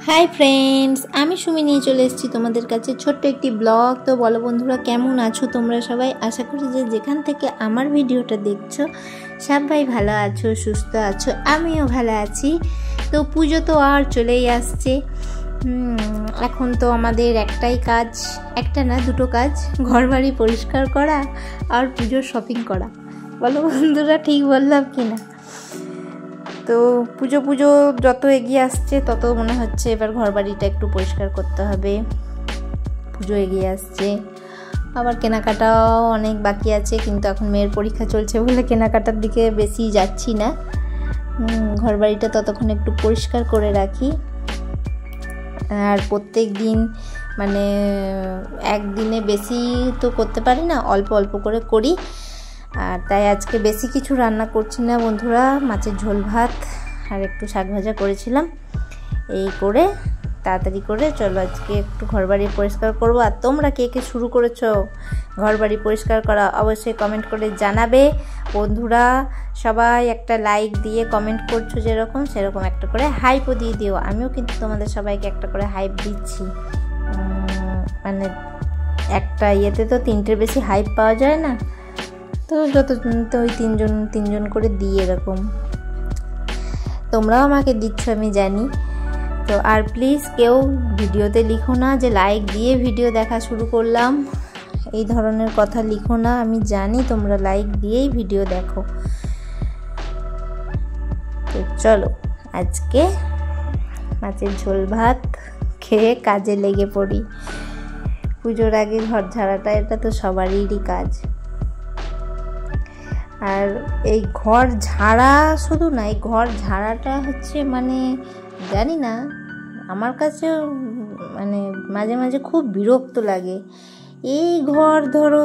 Hi friends आमी सुमी निये चले एसेछि तोमादेर काछे छोट्ट एकटी ब्लग। तो बोलो बंधुरा केमन आछो तोमरा सबाई। आशा करी जे जेखान थेके आमार भिडियोटा देखछो सबाई भालो आछो सुस्थ आछो आमिओ भालो आछि। तो पुजो तो आर चलेई आसछे। এখন তো আমাদের একটাই কাজ, একটা না দুটো কাজ, ঘরবাড়ি পরিষ্কার করা আর পুজোর শপিং করা। বলো বন্ধুরা ঠিক বললাম কি না? তো পুজো পুজো যত এগিয়ে আসছে তত মনে হচ্ছে এবার ঘরবাড়িটা একটু পরিষ্কার করতে হবে। পুজো এগিয়ে আসছে, আবার কেনাকাটাও অনেক বাকি আছে, কিন্তু এখন মেয়ের পরীক্ষা চলছে বলে কেনাকাটার দিকে বেশি যাচ্ছি না। ঘরবাড়িটা ততক্ষণ একটু পরিষ্কার করে রাখি। আর প্রত্যেক দিন মানে একদিনে বেশি তো করতে পারি না, অল্প অল্প করে করি। আর তাই আজকে বেশি কিছু রান্না করছি না বন্ধুরা, মাছের ঝোল ভাত আর একটু শাক ভাজা করেছিলাম। এই করে তাড়াতাড়ি করে চলো আজকে একটু ঘরবাড়ি পরিষ্কার করব। আর তোমরা কে কে শুরু করেছো ঘরবাড়ি পরিষ্কার করা অবশ্যই কমেন্ট করে জানাবে বন্ধুরা। সবাই একটা লাইক দিয়ে কমেন্ট করছো যেরকম, সেরকম একটা করে হাইপও দিয়ে দিও। আমিও কিন্তু তোমাদের সবাইকে একটা করে হাইপ দিচ্ছি। মানে একটা ইয়েতে তো তিনটের বেশি হাইপ পাওয়া যায় না, তো যত তো ওই তিনজন করে দিই এরকম। তোমরাও আমাকে দিচ্ছ আমি জানি। তো আর প্লিজ কেউ ভিডিওতে লিখো না যে লাইক দিয়ে ভিডিও দেখা শুরু করলাম, এই ধরনের কথা লিখো না। আমি জানি তোমরা লাইক দিয়েই ভিডিও দেখো। তো চলো আজকে মাছের ঝোল ভাত খেয়ে কাজে লেগে পড়ি। পুজোর আগে ঘর ঝাড়াটা এটা তো সবারই কাজ। আর এই ঘর ঝাড়া শুধু না, এই ঘর ঝাড়াটা হচ্ছে মানে জানি না, আমার কাছেও মানে মাঝে মাঝে খুব বিরক্ত লাগে। এই ঘর ধরো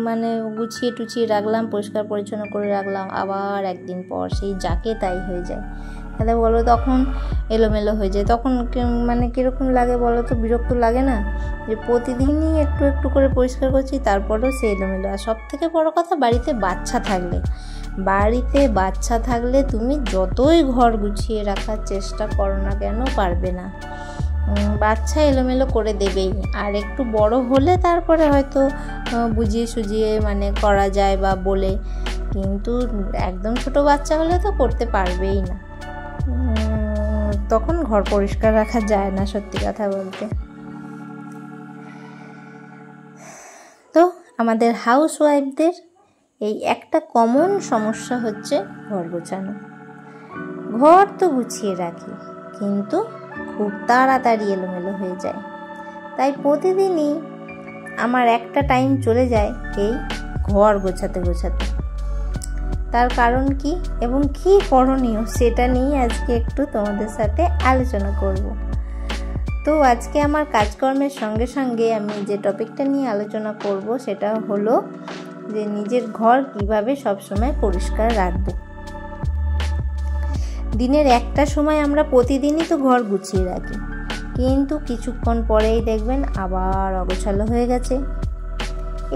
মানে গুছিয়ে টুছিয়ে রাখলাম, পরিষ্কার পরিচ্ছন্ন করে রাখলাম, আবার একদিন পর সেই যাকে তাই হয়ে যায়। তাহলে বলো তখন এলোমেলো হয়ে যায়, তখন মানে কীরকম লাগে বলো তো? বিরক্ত লাগে না যে প্রতিদিনই একটু একটু করে পরিষ্কার করছি তারপরেও সে এলোমেলো। আর সব থেকে বড়ো কথা বাড়িতে বাচ্চা থাকলে তুমি যতই ঘর গুছিয়ে রাখার চেষ্টা করো না কেন পারবে না, বাচ্চা এলোমেলো করে দেবেই। আর একটু বড় হলে তারপরে হয়তো বুঝিয়ে সুঝিয়ে মানে করা যায় বা বলে, কিন্তু একদম ছোট বাচ্চা হলে তো করতে পারবেই না, তখন ঘর পরিষ্কার রাখা যায় না সত্যি কথা বলতে। তো আমাদের হাউস ওয়াইফদের এই একটা কমন সমস্যা হচ্ছে ঘর গোছানো। ঘর তো গুছিয়ে রাখি কিন্তু খুব তাড়াতাড়ি এলোমেলো হয়ে যায়। তাই প্রতিদিনই আমার একটা টাইম চলে যায় এই ঘর গোছাতে। তার কারণ কি এবং কি করণীয় সেটা নিয়ে আজকে একটু তোমাদের সাথে আলোচনা করব। তো আজকে আমার কাজকর্মের সঙ্গে সঙ্গে আমি যে টপিকটা নিয়ে আলোচনা করব সেটা হলো যে নিজের ঘর কিভাবে সবসময় পরিষ্কার রাখবো। দিনের একটা সময় আমরা প্রতিদিনই তো ঘর গুছিয়ে রাখি, কিন্তু কিছুক্ষণ পরেই দেখবেন আবার অগোছালো হয়ে গেছে।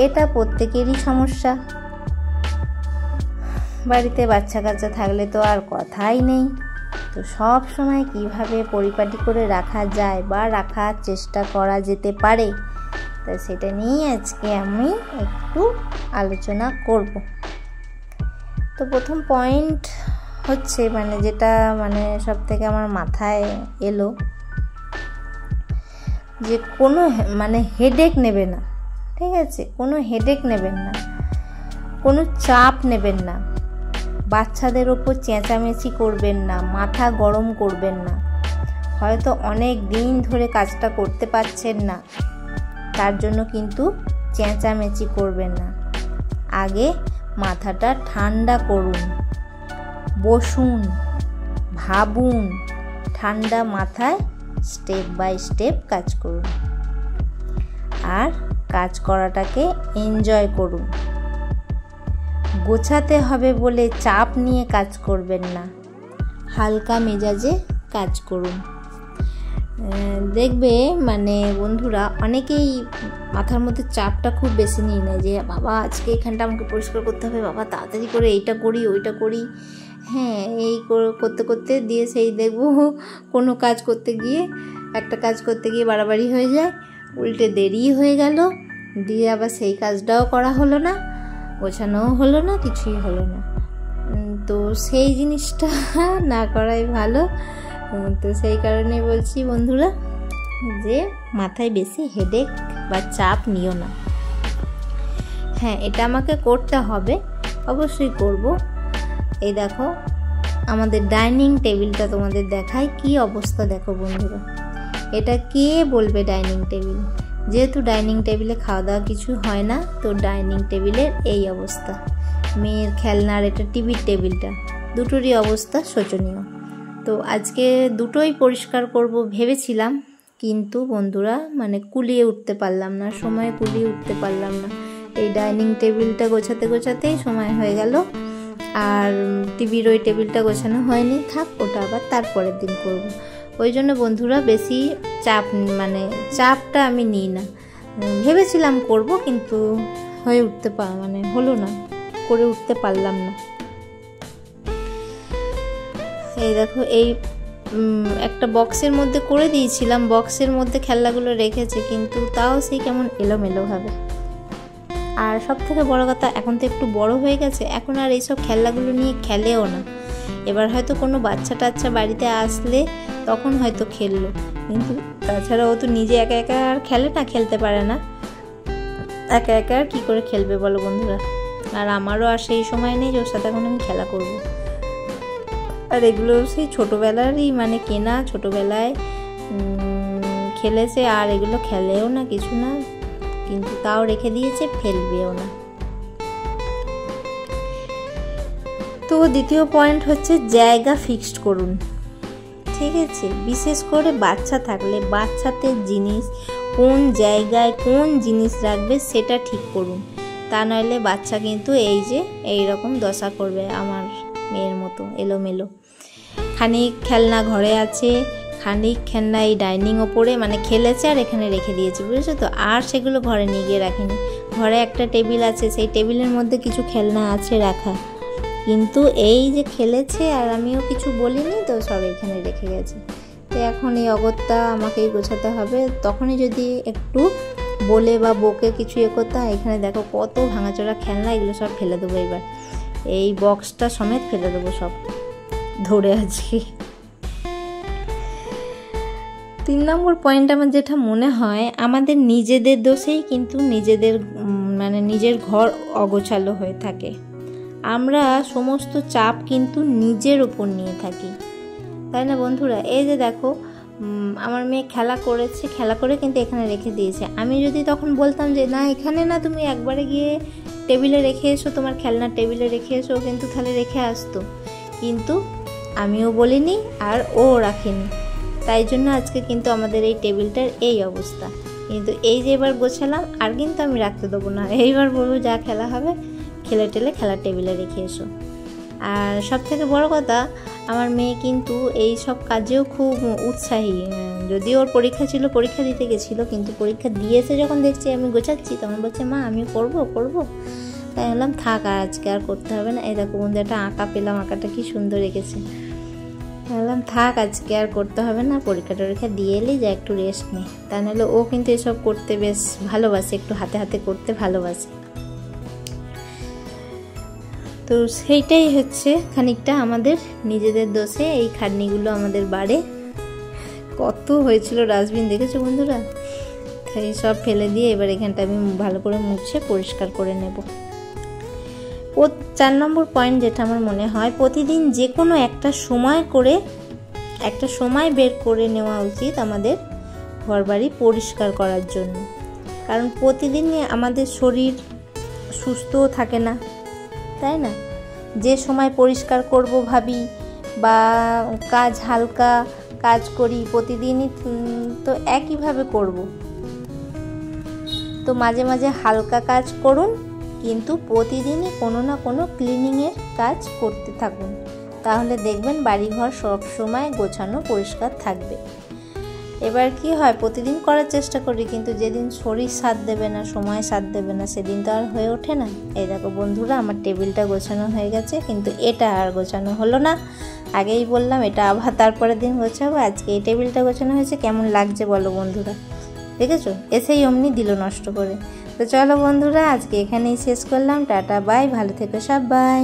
এটা প্রত্যেকেরই সমস্যা। বাড়িতে বাচ্চা কাচ্চা থাকলে তো আর কথাই নেই। তো সব সময় কিভাবে পরিপাটি করে রাখা যায় বা রাখার চেষ্টা করা যেতে পারে, তা সেটা নিয়ে আজকে আমি একটু আলোচনা করব। তো প্রথম পয়েন্ট হচ্ছে মানে যেটা মানে সব থেকে আমার মাথায় এলো, যে কোনো মানে হেডেক নেবে না, ঠিক আছে? কোনো হেডেক নেবেন না, কোনো চাপ নেবেন না, বাচ্চাদের ওপর চেঁচামেচি করবেন না, মাথা গরম করবেন না। হয়তো অনেক দিন ধরে কাজটা করতে পারছেন না, তার জন্য কিন্তু চেঁচামেচি করবেন না। আগে মাথাটা ঠান্ডা করুন, বসুন, ভাবুন, ঠান্ডা মাথায় স্টেপ বাই স্টেপ কাজ করুন। আর কাজ করাটাকে এনজয় করুন। গোছাতে হবে বলে চাপ নিয়ে কাজ করবেন না, হালকা মেজাজে কাজ করুন। দেখবে মানে বন্ধুরা অনেকেই মাথার মধ্যে চাপটা খুব বেশি নিয়ে নেয়, যে বাবা আজকে এখানটা আমাকে পরিষ্কার করতে হবে, বাবা তাড়াতাড়ি করে এইটা করি ওইটা করি। হ্যাঁ, এই করতে করতে দিয়ে সেই দেখবো কোনো কাজ করতে গিয়ে একটা কাজ করতে গিয়ে বাড়াবাড়ি হয়ে যায়, উল্টে দেরি হয়ে গেল, দিয়ে আবার সেই কাজটাও করা হলো না, গোছানোও হলো না, কিছুই হলো না। তো সেই জিনিসটা না করাই ভালো। তো সেই কারণে বলছি বন্ধুরা যে মাথায় বেশি হেডেক বা চাপ নিও না। হ্যাঁ, এটা আমাকে করতে হবে, অবশ্যই করব। এই দেখো আমাদের ডাইনিং টেবিলটা তোমাদের দেখাই কি অবস্থা। দেখো বন্ধুরা, এটা কে বলবে ডাইনিং টেবিল? যেহেতু ডাইনিং টেবিলে খাওয়া দাওয়া কিছু হয় না, তো ডাইনিং টেবিলের এই অবস্থা। মেয়ের খেলনার এটা টিভির টেবিলটা, দুটোরই অবস্থা শোচনীয়। তো আজকে দুটোই পরিষ্কার করব ভেবেছিলাম, কিন্তু বন্ধুরা মানে কুলিয়ে উঠতে পারলাম না, সময় কুলিয়ে উঠতে পারলাম না। এই ডাইনিং টেবিলটা গোছাতে গোছাতেই সময় হয়ে গেল, আর টিভির ওই টেবিলটা গোছানো হয়নি, থাক ওটা আবার তারপরের দিন করব। ওই জন্য বন্ধুরা বেশি চাপটা আমি নিই না। ভেবেছিলাম করব, কিন্তু হয়ে উঠতে হলো না, করে উঠতে পারলাম না। এই দেখো এই একটা বক্সের মধ্যে করে দিয়েছিলাম, বক্সের মধ্যে খেলনাগুলো রেখেছে, কিন্তু তাও সেই কেমন এলোমেলোভাবে। আর সব থেকে বড় কথা, এখন তো একটু বড় হয়ে গেছে, এখন আর এইসব খেলনাগুলো নিয়ে খেলেও না। এবার হয়তো কোনো বাচ্চা টাচ্চা বাড়িতে আসলে তখন হয়তো খেললো, কিন্তু তাছাড়া ও তো নিজে একা একা আর খেলে না, খেলতে পারে না। একা একা আর কী করে খেলবে বলো বন্ধুরা? আর আমারও আর সেই সময় নেই যে ওর সাথে এখন আমি খেলা করবো। আর এগুলো সেই ছোটোবেলারই কেনা, ছোটোবেলায় খেলেছে, আর এগুলো খেলেও না কিছু না, কিন্তু তাও রেখে দিয়েছে, ফেলবেও না। তো দ্বিতীয় পয়েন্ট হচ্ছে জায়গা ফিক্সড করুন, ঠিক আছে? বিশেষ করে বাচ্চা থাকলে বাচ্চাদের জিনিস কোন জায়গায় কোন জিনিস রাখবে সেটা ঠিক করুন, তা নইলে বাচ্চা কিন্তু এই রকম দশা করবে আমার মেয়ের মতো এলোমেলো। খানিক খেলনা ঘরে আছে, খানিক খেলনা এই ডাইনিং ওপরে খেলেছে আর এখানে রেখে দিয়েছে, বুঝেছো তো? আর সেগুলো ঘরে নিয়ে গিয়ে রাখিনি। ঘরে একটা টেবিল আছে, সেই টেবিলের মধ্যে কিছু খেলনা আছে রাখা, কিন্তু এই যে খেলেছে আর আমিও কিছু বলিনি, তো সব এখানে রেখে গেছে। তো এখন এই অগত্যা আমাকেই গোছাতে হবে। তখনই যদি একটু বলে বা বকে কিছু করতে হয়, এখানে দেখো কত ভাঙাচোরা খেলনা, এগুলো সব ফেলে দেবো। এবার এই বক্সটা সমেত ফেলে দেবো সব ধরে আজকে। 3 নম্বর পয়েন্ট আমার যেটা মনে হয়, আমাদের নিজেদের দোষেই কিন্তু নিজের ঘর অগোছালো হয়ে থাকে। আমরা সমস্ত চাপ কিন্তু নিজের ওপর নিয়ে থাকি, তাই না বন্ধুরা? এই যে দেখো আমার মেয়ে খেলা করে কিন্তু এখানে রেখে দিয়েছে। আমি যদি তখন বলতাম যে না এখানে না, তুমি একবারে গিয়ে টেবিলে রেখে এসো, তোমার খেলনার টেবিলে রেখে এসো, কিন্তু তাহলে রেখে আসতো, কিন্তু আমিও বলিনি আর ও রাখেনি। তাই জন্য আজকে কিন্তু আমাদের এই টেবিলটার এই অবস্থা। কিন্তু এই যে এবার গোছালাম, আর কিন্তু আমি রাখতে দেবো না, এইবার বলবো যা খেলা হবে খেলার টেবিলে রেখে এসো। আর সব থেকে বড় কথা, আমার মেয়ে কিন্তু এই সব কাজেও খুব উৎসাহী। যদিও ওর পরীক্ষা ছিল, পরীক্ষা দিতে গেছিলো, কিন্তু পরীক্ষা দিয়েছে যখন দেখছি আমি গোছাচ্ছি, তখন বলছে মা আমি করবো। তাই বললাম থাক, আর আজকে আর করতে হবে না। এই দেখো বন্ধু একটা আঁকা পেলাম, আঁকাটা কি সুন্দর এঁকেছে। বললাম থাক আজকে আর করতে হবে না, পরীক্ষা টরীক্ষা দিয়ে এলেই যা একটু রেস্ট নেই। তা নাহলে ও কিন্তু এসব করতে বেশ ভালোবাসে, একটু হাতে হাতে করতে ভালোবাসে। তো সেইটাই হচ্ছে খানিকটা আমাদের নিজেদের দোষে এই খাটনিগুলো আমাদের বাড়ে। কত হয়েছিল ডাস্টবিন, দেখেছো বন্ধুরা? তাই সব ফেলে দিয়ে এবার এখানটা আমি ভালো করে মুছে পরিষ্কার করে নেব। 4 নম্বর পয়েন্ট যেটা আমার মনে হয়, প্রতিদিন যে কোনো একটা সময় বের করে নেওয়া উচিত আমাদের ঘরবাড়ি পরিষ্কার করার জন্য। কারণ প্রতিদিনই আমাদের শরীর সুস্থও থাকে না, তাই না? যে সময় পরিষ্কার করব ভাবি বা হালকা কাজ করি, প্রতিদিনই তো একইভাবে করব। তো মাঝে মাঝে হালকা কাজ করুন, কিন্তু প্রতিদিনই কোনো না কোনো ক্লিনিংয়ের কাজ করতে থাকুন, তাহলে দেখবেন বাড়িঘর সব সময় গোছানো পরিষ্কার থাকবে। এবার কি হয়, প্রতিদিন করার চেষ্টা করি, কিন্তু যেদিন শরীর সাথ দেবে না, সময় সাথ দেবে না, সেদিন তো আর হয়ে ওঠে না। এই দেখো বন্ধুরা, আমার টেবিলটা গোছানো হয়ে গেছে, কিন্তু এটা আর গোছানো হলো না। আগেই বললাম এটা আবার তারপরের দিন গোছাবো। আজকে এই টেবিলটা গোছানো হয়েছে, কেমন লাগছে বলো বন্ধুরা? দেখেছো, এসেই অমনি দিল নষ্ট করে। তো চলো বন্ধুরা, আজকে এখানেই শেষ করলাম। টাটা বাই, ভালো থেকো সবাই।